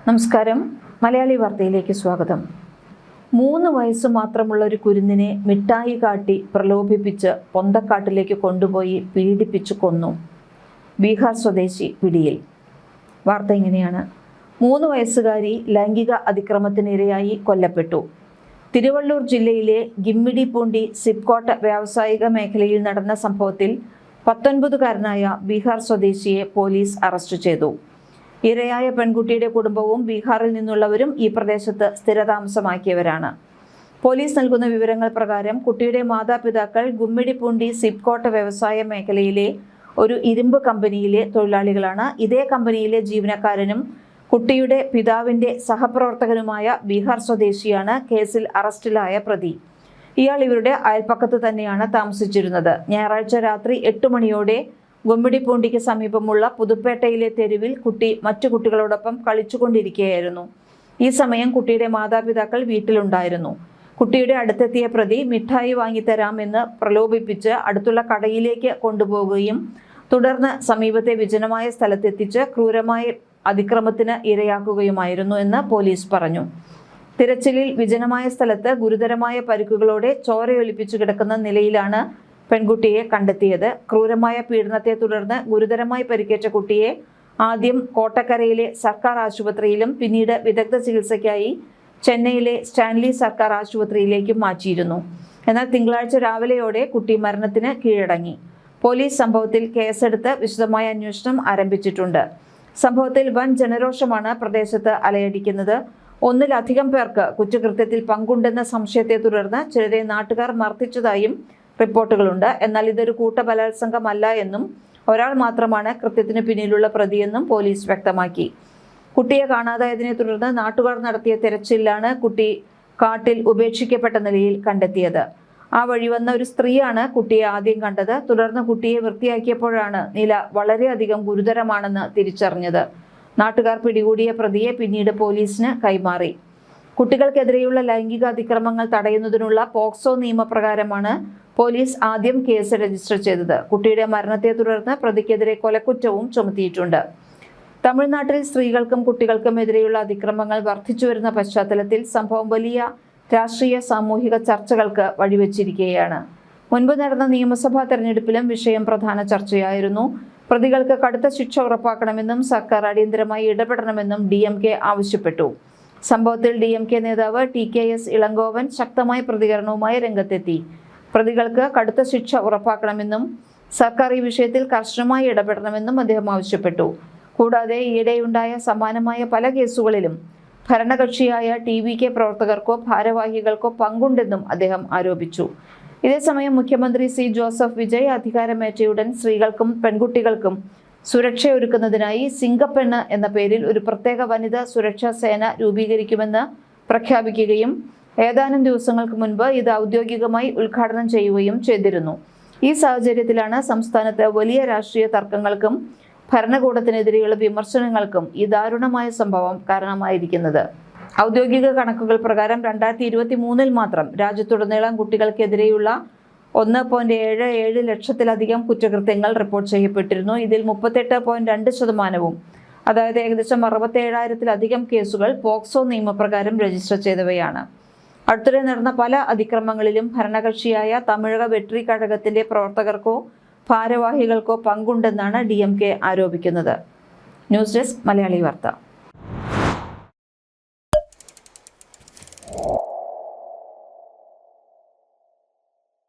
നമസ്കാരം. മലയാളി വാർത്തയിലേക്ക് സ്വാഗതം. 3 വയസ്സ് മാത്രമുള്ള ഒരു കുരുന്നിനെ മിഠായി കാട്ടി പ്രലോഭിപ്പിച്ച് പൊന്തക്കാട്ടിലേക്ക് കൊണ്ടുപോയി പീഡിപ്പിച്ചു കൊന്നു. ബീഹാർ സ്വദേശി പിടിയിൽ. വാർത്ത ഇങ്ങനെയാണ്. 3 വയസ്സുകാരി ലൈംഗിക അതിക്രമത്തിനിരയായി കൊല്ലപ്പെട്ടു. തിരുവള്ളൂർ ജില്ലയിലെ ഗിമ്മിഡിപൂണ്ടി സിപ്കോട്ട് വ്യാവസായിക മേഖലയിൽ നടന്ന സംഭവത്തിൽ 19കാരനായ ബീഹാർ സ്വദേശിയെ പോലീസ് അറസ്റ്റ് ചെയ്തു. ഇരയായ പെൺകുട്ടിയുടെ കുടുംബവും ബീഹാറിൽ നിന്നുള്ളവരും ഈ പ്രദേശത്ത് സ്ഥിരതാമസമാക്കിയവരാണ്. പോലീസ് നൽകുന്ന വിവരങ്ങൾ പ്രകാരം കുട്ടിയുടെ മാതാപിതാക്കൾ ഗുമ്മിഡിപൂണ്ടി സിപ്കോട്ട് വ്യവസായ മേഖലയിലെ ഒരു ഇരുമ്പ് കമ്പനിയിലെ തൊഴിലാളികളാണ്. ഇതേ കമ്പനിയിലെ ജീവനക്കാരനും കുട്ടിയുടെ പിതാവിൻ്റെ സഹപ്രവർത്തകനുമായ ബീഹാർ സ്വദേശിയാണ് കേസിൽ അറസ്റ്റിലായ പ്രതി. ഇയാൾ ഇവരുടെ അയൽപ്പക്കത്ത് തന്നെയാണ് താമസിച്ചിരുന്നത്. ഞായറാഴ്ച രാത്രി 8 മണിയോടെ ഗുമ്മിഡിപൂണ്ടിക്ക് സമീപമുള്ള പുതുപ്പേട്ടയിലെ തെരുവിൽ കുട്ടി മറ്റു കുട്ടികളോടൊപ്പം കളിച്ചുകൊണ്ടിരിക്കുകയായിരുന്നു. ഈ സമയം കുട്ടിയുടെ മാതാപിതാക്കൾ വീട്ടിലുണ്ടായിരുന്നു. കുട്ടിയുടെ അടുത്തെത്തിയ പ്രതി മിഠായി വാങ്ങിത്തരാമെന്ന് പ്രലോഭിപ്പിച്ച് അടുത്തുള്ള കടയിലേക്ക് കൊണ്ടുപോകുകയും തുടർന്ന് സമീപത്തെ വിജനമായ സ്ഥലത്തെത്തിച്ച് ക്രൂരമായ അതിക്രമത്തിന് ഇരയാക്കുകയുമായിരുന്നു എന്ന് പോലീസ് പറഞ്ഞു. തിരച്ചിലിൽ വിജനമായ സ്ഥലത്ത് ഗുരുതരമായ പരിക്കുകളോടെ ചോരയൊലിപ്പിച്ചു കിടക്കുന്ന നിലയിലാണ് പെൺകുട്ടിയെ കണ്ടെത്തിയത്. ക്രൂരമായ പീഡനത്തെ തുടർന്ന് ഗുരുതരമായി പരിക്കേറ്റ കുട്ടിയെ ആദ്യം കോട്ടക്കരയിലെ സർക്കാർ ആശുപത്രിയിലും പിന്നീട് വിദഗ്ധ ചികിത്സയ്ക്കായി ചെന്നൈയിലെ സ്റ്റാൻലി സർക്കാർ ആശുപത്രിയിലേക്കും മാറ്റിയിരുന്നു. എന്നാൽ തിങ്കളാഴ്ച രാവിലെയോടെ കുട്ടി മരണത്തിന് കീഴടങ്ങി. പോലീസ് സംഭവത്തിൽ കേസെടുത്ത് വിശദമായ അന്വേഷണം ആരംഭിച്ചിട്ടുണ്ട്. സംഭവത്തിൽ വൻ ജനരോഷമാണ് പ്രദേശത്ത് അലയടിക്കുന്നത്. 1-ലധികം പേർക്ക് കുറ്റകൃത്യത്തിൽ പങ്കുണ്ടെന്ന സംശയത്തെ തുടർന്ന് ചിലരെ നാട്ടുകാർ മർദ്ദിച്ചതായും റിപ്പോർട്ടുകളുണ്ട്. എന്നാൽ ഇതൊരു കൂട്ടബലാത്സംഗമല്ല എന്നും ഒരാൾ മാത്രമാണ് കൃത്യത്തിന് പിന്നിലുള്ള പ്രതിയെന്നും പോലീസ് വ്യക്തമാക്കി. കുട്ടിയെ കാണാതായതിനെ തുടർന്ന് നാട്ടുകാർ നടത്തിയ തെരച്ചിലാണ് കുട്ടി കാട്ടിൽ ഉപേക്ഷിക്കപ്പെട്ട നിലയിൽ കണ്ടെത്തിയത്. ആ വഴി വന്ന ഒരു സ്ത്രീയാണ് കുട്ടിയെ ആദ്യം കണ്ടത്. തുടർന്ന് കുട്ടിയെ വൃത്തിയാക്കിയപ്പോഴാണ് നില വളരെയധികം ഗുരുതരമാണെന്ന് തിരിച്ചറിഞ്ഞത്. നാട്ടുകാർ പിടികൂടിയ പ്രതിയെ പിന്നീട് പോലീസിന് കൈമാറി. കുട്ടികൾക്കെതിരെയുള്ള ലൈംഗിക അതിക്രമങ്ങൾ തടയുന്നതിനുള്ള പോക്സോ നിയമപ്രകാരമാണ് പോലീസ് ആദ്യം കേസ് രജിസ്റ്റർ ചെയ്തത്. കുട്ടിയുടെ മരണത്തെ തുടർന്ന് പ്രതിക്കെതിരെ കൊലക്കുറ്റവും ചുമത്തിയിട്ടുണ്ട്. തമിഴ്നാട്ടിൽ സ്ത്രീകൾക്കും കുട്ടികൾക്കും എതിരെയുള്ള അതിക്രമങ്ങൾ വർദ്ധിച്ചുവരുന്ന പശ്ചാത്തലത്തിൽ സംഭവം വലിയ രാഷ്ട്രീയ സാമൂഹിക ചർച്ചകൾക്ക് വഴിവെച്ചിരിക്കുകയാണ്. മുൻപ് നടന്ന നിയമസഭാ തെരഞ്ഞെടുപ്പിലും വിഷയം പ്രധാന ചർച്ചയായിരുന്നു. പ്രതികൾക്ക് കടുത്ത ശിക്ഷ ഉറപ്പാക്കണമെന്നും സർക്കാർ അടിയന്തരമായി ഇടപെടണമെന്നും DMK ആവശ്യപ്പെട്ടു. സംഭവത്തിൽ DMK നേതാവ് TKS ഇളങ്കോവൻ ശക്തമായ പ്രതികരണവുമായി രംഗത്തെത്തി. പ്രതികൾക്ക് കടുത്ത ശിക്ഷ ഉറപ്പാക്കണമെന്നും സർക്കാർ ഈ വിഷയത്തിൽ കർശനമായി ഇടപെടണമെന്നും അദ്ദേഹം ആവശ്യപ്പെട്ടു. കൂടാതെ ഈയിടെയുണ്ടായ സമാനമായ പല കേസുകളിലും ഭരണകക്ഷിയായ TVK പ്രവർത്തകർക്കോ ഭാരവാഹികൾക്കോ പങ്കുണ്ടെന്നും അദ്ദേഹം ആരോപിച്ചു. ഇതേസമയം മുഖ്യമന്ത്രി C. ജോസഫ് വിജയ് അധികാരമേറ്റയുടൻ സ്ത്രീകൾക്കും പെൺകുട്ടികൾക്കും സുരക്ഷയൊരുക്കുന്നതിനായി സിംഗപ്പെണ്ണ് എന്ന പേരിൽ ഒരു പ്രത്യേക വനിതാ സുരക്ഷാ സേന രൂപീകരിക്കുമെന്ന് പ്രഖ്യാപിക്കുകയും ഏതാനും ദിവസങ്ങൾക്ക് മുൻപ് ഇത് ഔദ്യോഗികമായി ഉദ്ഘാടനം ചെയ്യുകയും ചെയ്തിരുന്നു. ഈ സാഹചര്യത്തിലാണ് സംസ്ഥാനത്ത് വലിയ രാഷ്ട്രീയ തർക്കങ്ങൾക്കും ഭരണകൂടത്തിനെതിരെയുള്ള വിമർശനങ്ങൾക്കും ഈ ദാരുണമായ സംഭവം കാരണമായിരിക്കുന്നത്. ഔദ്യോഗിക കണക്കുകൾ പ്രകാരം 2023 മാത്രം രാജ്യത്തുടനീളം കുട്ടികൾക്കെതിരെയുള്ള 1.77 ലക്ഷത്തിലധികം കുറ്റകൃത്യങ്ങൾ റിപ്പോർട്ട് ചെയ്യപ്പെട്ടിരുന്നു. ഇതിൽ 38.2%, അതായത് ഏകദേശം 67,000-ലധികം കേസുകൾ പോക്സോ നിയമപ്രകാരം രജിസ്റ്റർ ചെയ്തവയാണ്. അടുത്തിടെ നടന്ന പല അതിക്രമങ്ങളിലും ഭരണകക്ഷിയായ തമിഴക വെട്രി കഴകത്തിന്റെ പ്രവർത്തകർക്കോ ഭാരവാഹികൾക്കോ പങ്കുണ്ടെന്നാണ് DMK ആരോപിക്കുന്നത്. ന്യൂസ് ഡെസ്ക് മലയാളി വാർത്ത.